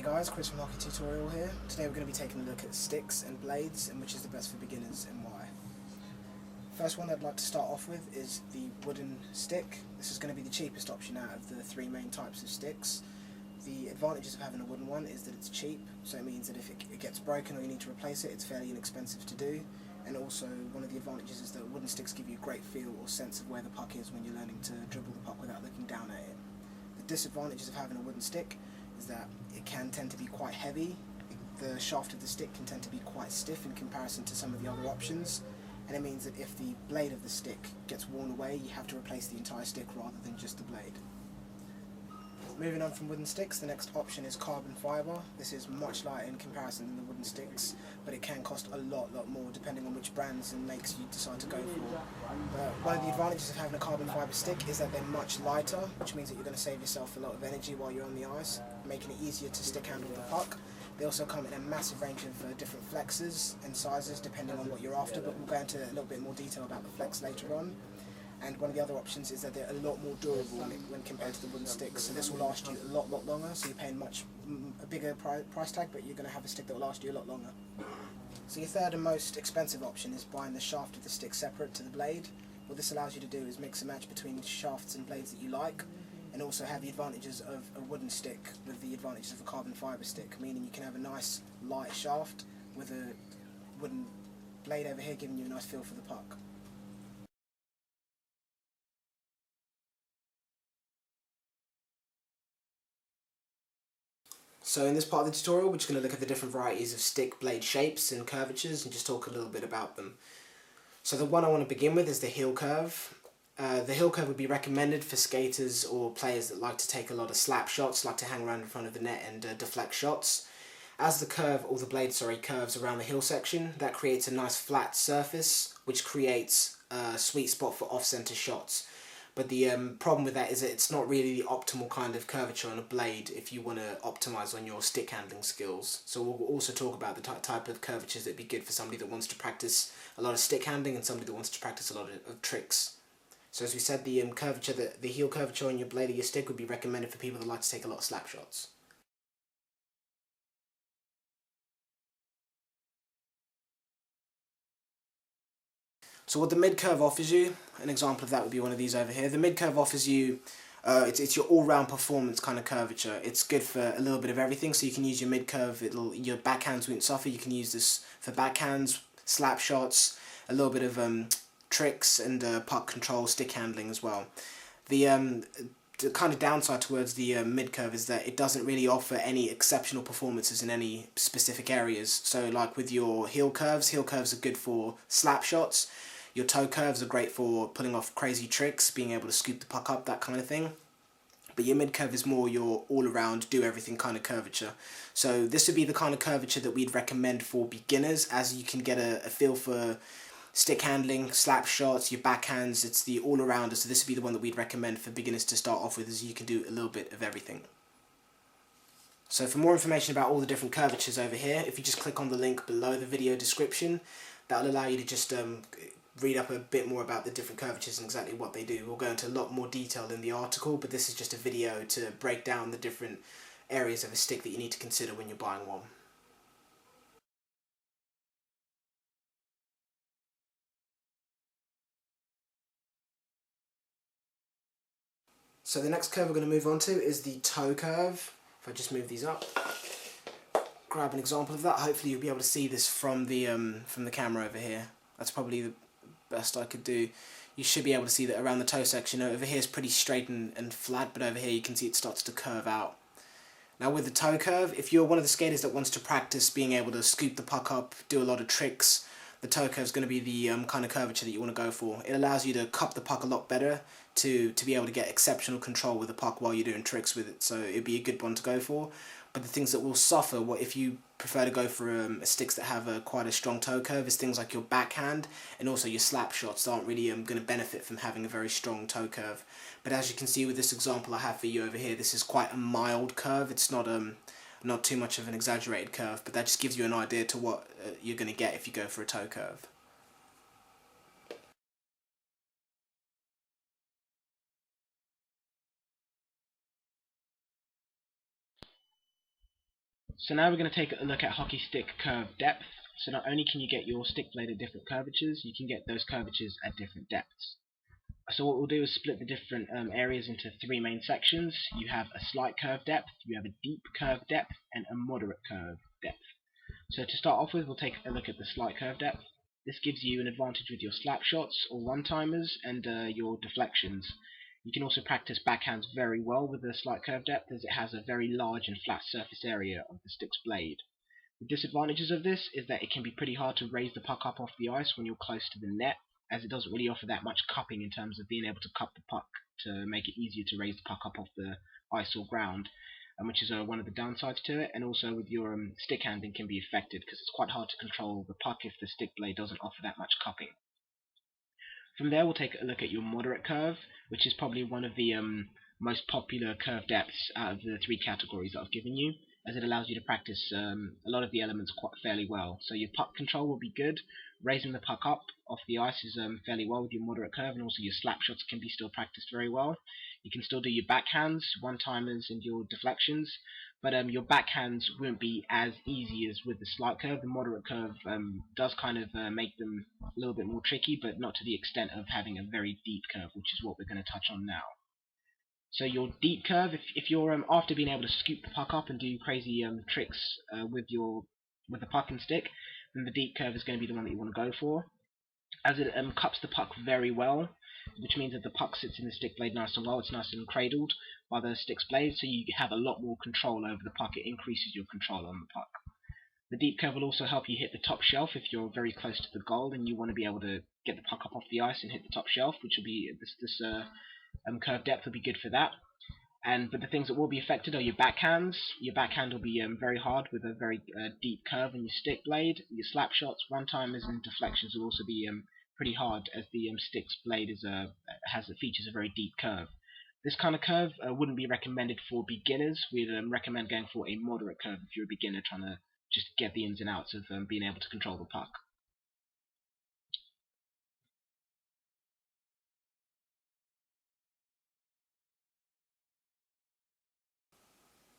Hey guys, Chris from Hockey Tutorial here. Today we're going to be taking a look at sticks and blades and which is the best for beginners and why. First one I'd like to start off with is the wooden stick. This is going to be the cheapest option out of the three main types of sticks. The advantages of having a wooden one is that it's cheap, so it means that if it gets broken or you need to replace it, it's fairly inexpensive to do. And also one of the advantages is that wooden sticks give you a great feel or sense of where the puck is when you're learning to dribble the puck without looking down at it. The disadvantages of having a wooden stick is that it can tend to be quite heavy. The shaft of the stick can tend to be quite stiff in comparison to some of the other options, and it means that if the blade of the stick gets worn away, you have to replace the entire stick rather than just the blade. Moving on from wooden sticks, the next option is carbon fibre. This is much lighter in comparison than the wooden sticks, but it can cost a lot more depending on which brands and makes you decide to go for. One of the advantages of having a carbon fibre stick is that they're much lighter, which means that you're going to save yourself a lot of energy while you're on the ice, making it easier to stick handle the puck. They also come in a massive range of different flexes and sizes depending on what you're after, but we'll go into a little bit more detail about the flex later on. And one of the other options is that they're a lot more durable when compared to the wooden sticks. So this will last you a lot longer, so you're paying a bigger price tag, but you're going to have a stick that will last you a lot longer. So your third and most expensive option is buying the shaft of the stick separate to the blade. What this allows you to do is mix and match between shafts and blades that you like, and also have the advantages of a wooden stick with the advantages of a carbon fibre stick, meaning you can have a nice light shaft with a wooden blade over here giving you a nice feel for the puck. So in this part of the tutorial we're just going to look at the different varieties of stick blade shapes and curvatures and just talk a little bit about them. So the one I want to begin with is the heel curve. The heel curve would be recommended for skaters or players that like to take a lot of slap shots, like to hang around in front of the net and deflect shots. As the curve, or the blade, curves around the heel section, that creates a nice flat surface which creates a sweet spot for off-center shots. But the problem with that is that it's not really the optimal kind of curvature on a blade if you want to optimize on your stick handling skills. So we'll also talk about the type of curvatures that would be good for somebody that wants to practice a lot of stick handling and somebody that wants to practice a lot of tricks. So as we said, the the heel curvature on your blade of your stick would be recommended for people that like to take a lot of slap shots. So what the mid-curve offers you, an example of that would be one of these over here. The mid-curve offers you, it's your all-round performance kind of curvature. It's good for a little bit of everything, so you can use your mid-curve, your backhands won't suffer. You can use this for backhands, slap shots, a little bit of tricks and puck control, stick handling as well. The kind of downside towards the mid-curve is that it doesn't really offer any exceptional performances in any specific areas. So like with your heel curves are good for slap shots. Your toe curves are great for pulling off crazy tricks, being able to scoop the puck up, that kind of thing. But your mid-curve is more your all-around, do-everything kind of curvature. So this would be the kind of curvature that we'd recommend for beginners, as you can get a feel for stick handling, slap shots, your backhands. It's the all-arounder, so this would be the one that we'd recommend for beginners to start off with, as you can do a little bit of everything. So for more information about all the different curvatures over here, if you just click on the link below the video description, that'll allow you to just read up a bit more about the different curvatures and exactly what they do. We'll go into a lot more detail in the article, but this is just a video to break down the different areas of a stick that you need to consider when you're buying one. So the next curve we're going to move on to is the toe curve. If I just move these up, grab an example of that. Hopefully you'll be able to see this from the camera over here. That's probably the best I could do. You should be able to see that around the toe section. Over here is pretty straight and flat, but over here you can see it starts to curve out. Now with the toe curve, if you're one of the skaters that wants to practice being able to scoop the puck up, do a lot of tricks, the toe curve is going to be the kind of curvature that you want to go for. It allows you to cup the puck a lot better to be able to get exceptional control with the puck while you're doing tricks with it, so it'd be a good one to go for. But the things that will suffer, if you prefer to go for sticks that have quite a strong toe curve, is things like your backhand and also your slap shots aren't really going to benefit from having a very strong toe curve. But as you can see with this example I have for you over here, this is quite a mild curve. It's not too much of an exaggerated curve, but that just gives you an idea to what you're going to get if you go for a toe curve. So now we're going to take a look at hockey stick curve depth. So not only can you get your stick blade at different curvatures, you can get those curvatures at different depths. So what we'll do is split the different areas into three main sections. You have a slight curve depth, you have a deep curve depth, and a moderate curve depth. So to start off with, we'll take a look at the slight curve depth. This gives you an advantage with your slap shots or one-timers and your deflections. You can also practice backhands very well with the slight curve depth, as it has a very large and flat surface area of the stick's blade. The disadvantages of this is that it can be pretty hard to raise the puck up off the ice when you're close to the net, as it doesn't really offer that much cupping in terms of being able to cup the puck to make it easier to raise the puck up off the ice or ground, which is one of the downsides to it. And also with your stick handling can be affected, because it's quite hard to control the puck if the stick blade doesn't offer that much cupping. From there, we'll take a look at your moderate curve, which is probably one of the most popular curve depths out of the three categories that I've given you, as it allows you to practice a lot of the elements quite fairly well. So your puck control will be good, raising the puck up off the ice is fairly well with your moderate curve, and also your slap shots can be still practiced very well. You can still do your backhands, one-timers, and your deflections, but your backhands won't be as easy as with the slight curve. The moderate curve does kind of make them a little bit more tricky, but not to the extent of having a very deep curve, which is what we're going to touch on now. So your deep curve, if you're after being able to scoop the puck up and do crazy tricks with the puck and stick, then the deep curve is going to be the one that you want to go for, as it cups the puck very well, which means that the puck sits in the stick blade nice and well. It's nice and cradled by the stick's blade, so you have a lot more control over the puck. It increases your control on the puck. The deep curve will also help you hit the top shelf if you're very close to the goal and you want to be able to get the puck up off the ice and hit the top shelf, which will be this curve depth will be good for that. But the things that will be affected are your backhands. Your backhand will be very hard with a very deep curve on your stick blade. Your slap shots, one-timers, and deflections will also be pretty hard, as the stick's blade features a very deep curve. This kind of curve wouldn't be recommended for beginners. We'd recommend going for a moderate curve if you're a beginner trying to just get the ins and outs of being able to control the puck.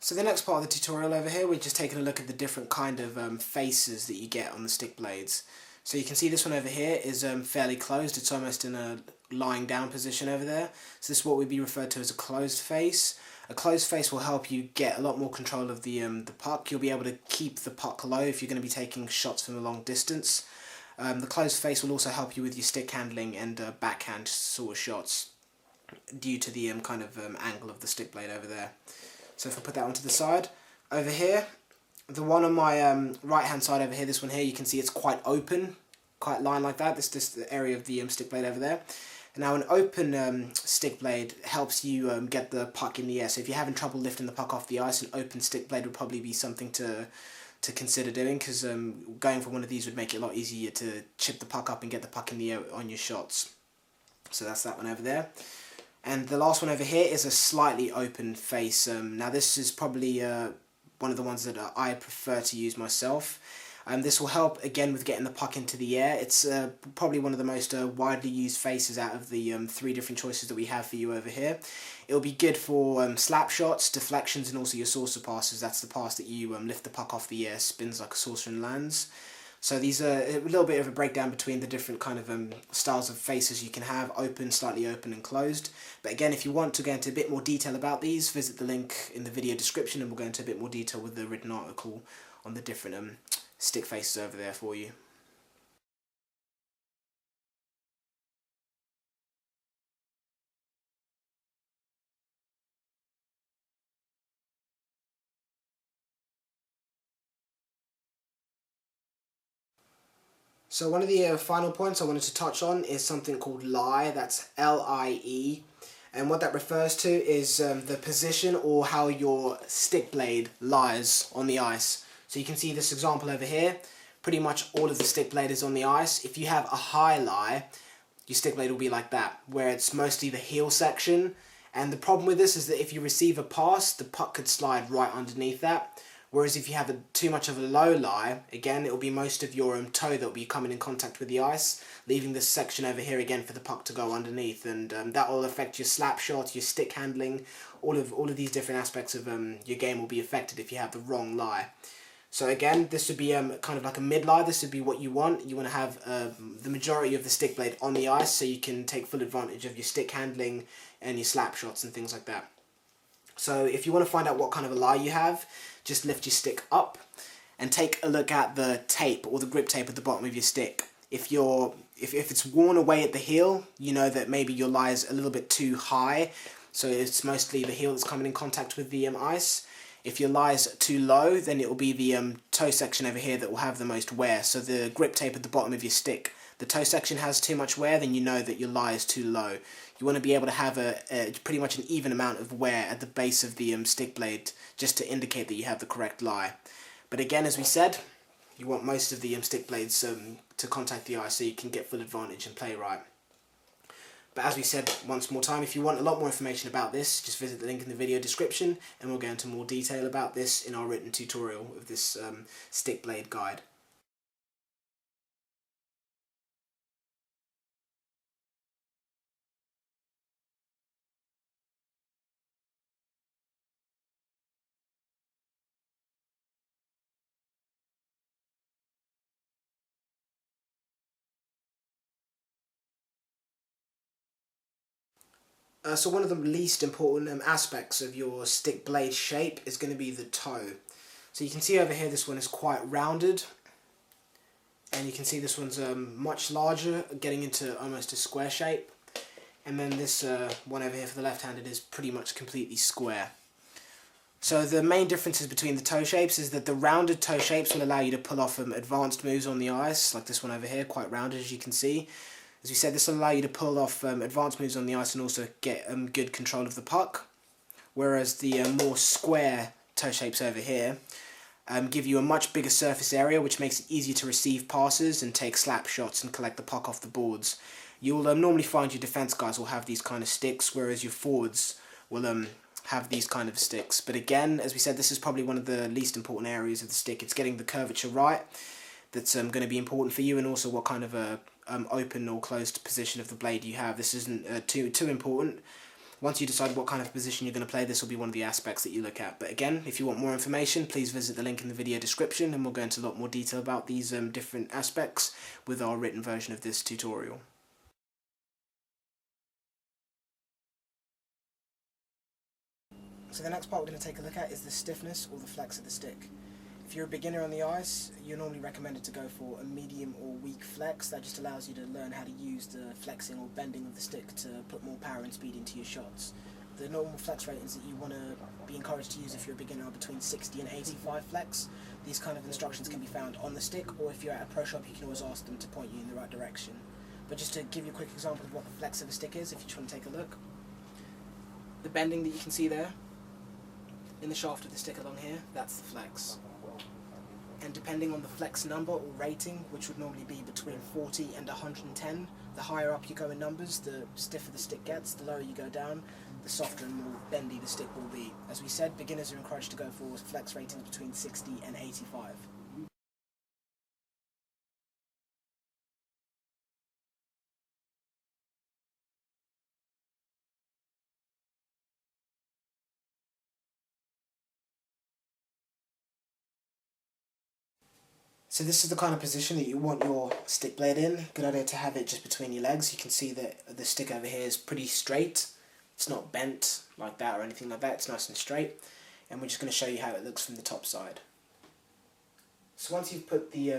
So the next part of the tutorial over here, we're just taking a look at the different kind of faces that you get on the stick blades. So you can see this one over here is fairly closed. It's almost in a lying down position over there. So this is what would be referred to as a closed face. A closed face will help you get a lot more control of the puck. You'll be able to keep the puck low if you're going to be taking shots from a long distance. The closed face will also help you with your stick handling and backhand sort of shots, due to the kind of angle of the stick blade over there. So if I put that one to the side, over here, the one on my right hand side over here, this one here, you can see it's quite open, quite lined like that. This is the area of the stick blade over there. And now an open stick blade helps you get the puck in the air. So if you're having trouble lifting the puck off the ice, an open stick blade would probably be something to consider doing, because going for one of these would make it a lot easier to chip the puck up and get the puck in the air on your shots. So that's that one over there. And the last one over here is a slightly open face. Now this is probably one of the ones that I prefer to use myself. This will help again with getting the puck into the air. It's probably one of the most widely used faces out of the three different choices that we have for you over here. It'll be good for slap shots, deflections, and also your saucer passes. That's the pass that you lift the puck off the air, spins like a saucer and lands. So these are a little bit of a breakdown between the different kind of styles of faces you can have: open, slightly open, and closed. But again, if you want to go into a bit more detail about these, visit the link in the video description and we'll go into a bit more detail with the written article on the different stick faces over there for you. So one of the final points I wanted to touch on is something called lie. That's L-I-E. And what that refers to is the position or how your stick blade lies on the ice. So you can see this example over here. Pretty much all of the stick blade is on the ice. If you have a high lie, your stick blade will be like that, where it's mostly the heel section. And the problem with this is that if you receive a pass, the puck could slide right underneath that. Whereas if you have too much of a low lie, again, it will be most of your toe that will be coming in contact with the ice, leaving this section over here again for the puck to go underneath, and that will affect your slap shot, your stick handling, all of these different aspects of your game will be affected if you have the wrong lie. So again, this would be kind of like a mid-lie. This would be what you want. You want to have the majority of the stick blade on the ice so you can take full advantage of your stick handling and your slap shots and things like that. So if you want to find out what kind of a lie you have, just lift your stick up and take a look at the tape or the grip tape at the bottom of your stick. If it's worn away at the heel, you know that maybe your lie is a little bit too high, so it's mostly the heel that's coming in contact with the ice. If your lie is too low, then it will be the toe section over here that will have the most wear. So the grip tape at the bottom of your stick, the toe section has too much wear, then you know that your lie is too low. You want to be able to have a pretty much an even amount of wear at the base of the stick blade just to indicate that you have the correct lie. But again, as we said, you want most of the stick blades to contact the ice so you can get full advantage and play right. But as we said once more time, if you want a lot more information about this, just visit the link in the video description and we'll go into more detail about this in our written tutorial of this stick blade guide. So one of the least important aspects of your stick blade shape is going to be the toe. So you can see over here this one is quite rounded, and you can see this one's much larger, getting into almost a square shape, and then this one over here for the left-handed is pretty much completely square. So the main differences between the toe shapes is that the rounded toe shapes will allow you to pull off advanced moves on the ice, like this one over here, quite rounded as you can see. As we said, this will allow you to pull off advanced moves on the ice and also get good control of the puck. Whereas the more square toe shapes over here give you a much bigger surface area, which makes it easier to receive passes and take slap shots and collect the puck off the boards. You'll normally find your defense guys will have these kind of sticks, whereas your forwards will have these kind of sticks. But again, as we said, this is probably one of the least important areas of the stick. It's getting the curvature right that's going to be important for you, and also what kind of a open or closed position of the blade you have. This isn't too important. Once you decide what kind of position you're going to play, this will be one of the aspects that you look at. But again, if you want more information, please visit the link in the video description and we'll go into a lot more detail about these different aspects with our written version of this tutorial. So the next part we're going to take a look at is the stiffness or the flex of the stick. If you're a beginner on the ice, you're normally recommended to go for a medium or weak flex. That just allows you to learn how to use the flexing or bending of the stick to put more power and speed into your shots. The normal flex ratings that you want to be encouraged to use if you're a beginner are between 60 and 85 flex. These kind of instructions can be found on the stick, or if you're at a pro shop you can always ask them to point you in the right direction. But just to give you a quick example of what the flex of a stick is, if you just want to take a look. The bending that you can see there in the shaft of the stick along here, that's the flex. And depending on the flex number or rating, which would normally be between 40 and 110, the higher up you go in numbers, the stiffer the stick gets, the lower you go down, the softer and more bendy the stick will be. As we said, beginners are encouraged to go for flex ratings between 60 and 85. So this is the kind of position that you want your stick blade in. Good idea to have it just between your legs. You can see that the stick over here is pretty straight. It's not bent like that or anything like that. It's nice and straight. And we're just going to show you how it looks from the top side. So once you've put the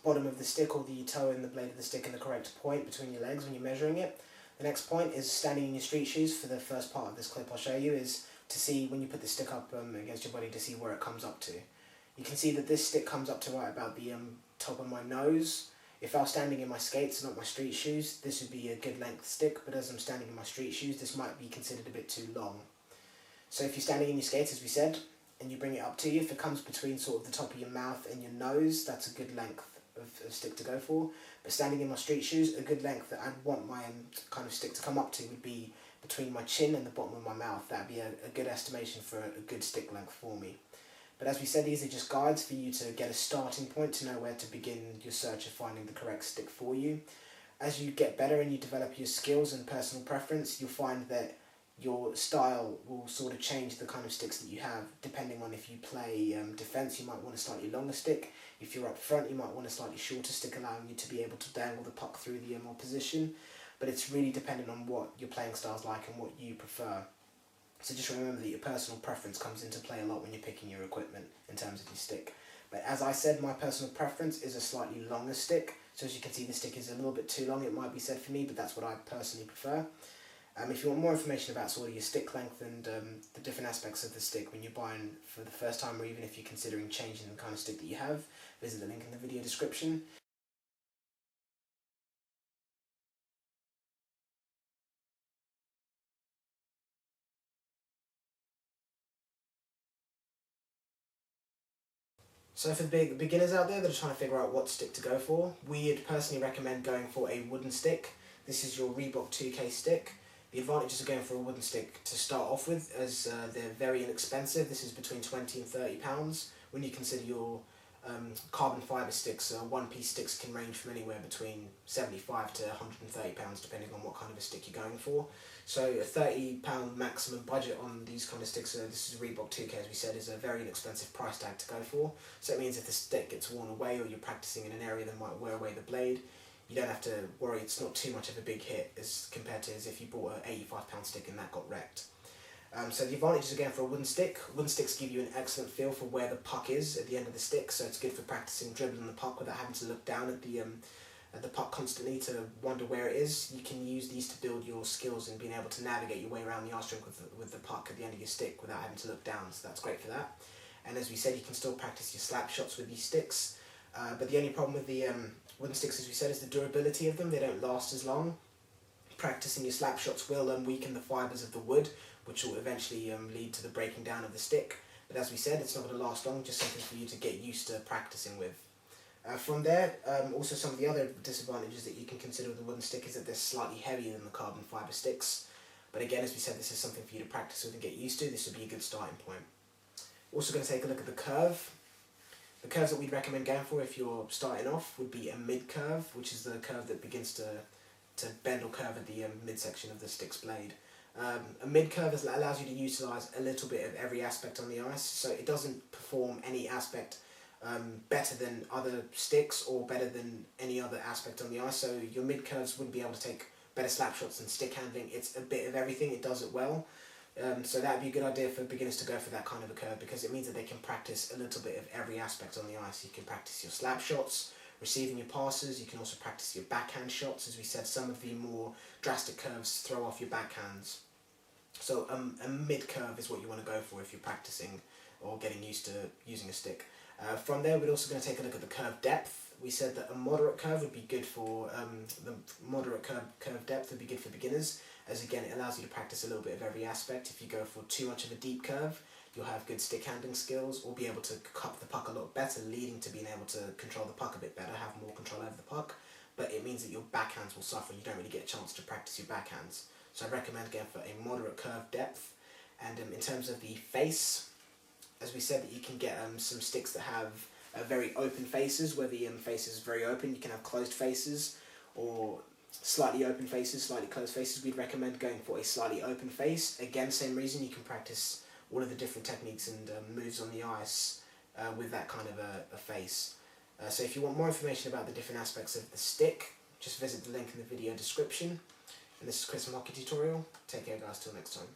bottom of the stick or the toe in the blade of the stick in the correct point between your legs when you're measuring it, the next point is standing in your street shoes. For the first part of this clip I'll show you is to see when you put the stick up against your body to see where it comes up to. You can see that this stick comes up to right about the top of my nose. If I was standing in my skates, not my street shoes, this would be a good length stick, but as I'm standing in my street shoes, this might be considered a bit too long. So if you're standing in your skates, as we said, and you bring it up to you, if it comes between sort of the top of your mouth and your nose, that's a good length of stick to go for. But standing in my street shoes, a good length that I'd want my kind of stick to come up to would be between my chin and the bottom of my mouth. That'd be a good estimation for a good stick length for me. But as we said, these are just guides for you to get a starting point to know where to begin your search of finding the correct stick for you. As you get better and you develop your skills and personal preference, you'll find that your style will sort of change the kind of sticks that you have, depending on if you play defense. You might want a slightly longer stick. If you're up front, you might want a slightly shorter stick, allowing you to be able to dangle the puck through the opposition. But it's really dependent on what your playing style's like and what you prefer. So just remember that your personal preference comes into play a lot when you're picking your equipment in terms of your stick. But as I said, my personal preference is a slightly longer stick. So as you can see, the stick is a little bit too long, it might be said for me, but that's what I personally prefer. If you want more information about sort of your stick length and the different aspects of the stick when you're buying for the first time, or even if you're considering changing the kind of stick that you have, visit the link in the video description. So for the beginners out there that are trying to figure out what stick to go for, we'd personally recommend going for a wooden stick. This is your Reebok 2K stick. The advantages of going for a wooden stick to start off with, as they're very inexpensive. This is between £20 and £30 when you consider your carbon fibre sticks. One-piece sticks can range from anywhere between £75 to £130 depending on what kind of a stick you're going for. So a £30 maximum budget on these kind of sticks, this is a Reebok 2K as we said, is a very inexpensive price tag to go for. So it means if the stick gets worn away or you're practicing in an area that might wear away the blade, you don't have to worry, it's not too much of a big hit as compared to as if you bought an £85 stick and that got wrecked. So the advantages again for a wooden sticks give you an excellent feel for where the puck is at the end of the stick, so it's good for practicing dribbling the puck without having to look down at the puck constantly to wonder where it is. You can use these to build your skills in being able to navigate your way around the ice rink with the puck at the end of your stick without having to look down, so that's great for that. And as we said, you can still practice your slap shots with these sticks, but the only problem with the wooden sticks, as we said, is the durability of them. They don't last as long. Practicing your slap shots will weaken the fibres of the wood, which will eventually lead to the breaking down of the stick. But as we said, it's not going to last long, just something for you to get used to practicing with. From there, also some of the other disadvantages that you can consider with the wooden stick is that they're slightly heavier than the carbon fibre sticks. But again, as we said, this is something for you to practice with and get used to. This would be a good starting point. Also going to take a look at the curve. The curves that we'd recommend going for if you're starting off would be a mid-curve, which is the curve that begins to bend or curve at the midsection of the stick's blade. A mid-curve allows you to utilise a little bit of every aspect on the ice, so it doesn't perform any aspect better than other sticks or better than any other aspect on the ice, so your mid-curves wouldn't be able to take better slap shots than stick handling. It's a bit of everything, it does it well. So that would be a good idea for beginners to go for that kind of a curve, because it means that they can practice a little bit of every aspect on the ice. You can practice your slap shots, receiving your passes, you can also practice your backhand shots. As we said, some of the more drastic curves throw off your backhands. So a mid-curve is what you want to go for if you're practicing or getting used to using a stick. From there, we're also going to take a look at the curve depth. We said that a moderate curve would be good for, the moderate curve depth would be good for beginners, as again it allows you to practice a little bit of every aspect. If you go for too much of a deep curve, you'll have good stick handling skills or be able to cup the puck a lot better, leading to being able to control the puck a bit better, have more control over the puck, but it means that your backhands will suffer and you don't really get a chance to practice your backhands. So I recommend going for a moderate curve depth. And in terms of the face, as we said, that you can get some sticks that have very open faces, where the face is very open. You can have closed faces or slightly open faces, slightly closed faces. We'd recommend going for a slightly open face. Again, same reason, you can practice all of the different techniques and moves on the ice with that kind of a face. So if you want more information about the different aspects of the stick, just visit the link in the video description. And this is Chris from Hockey Tutorial. Take care guys, till next time.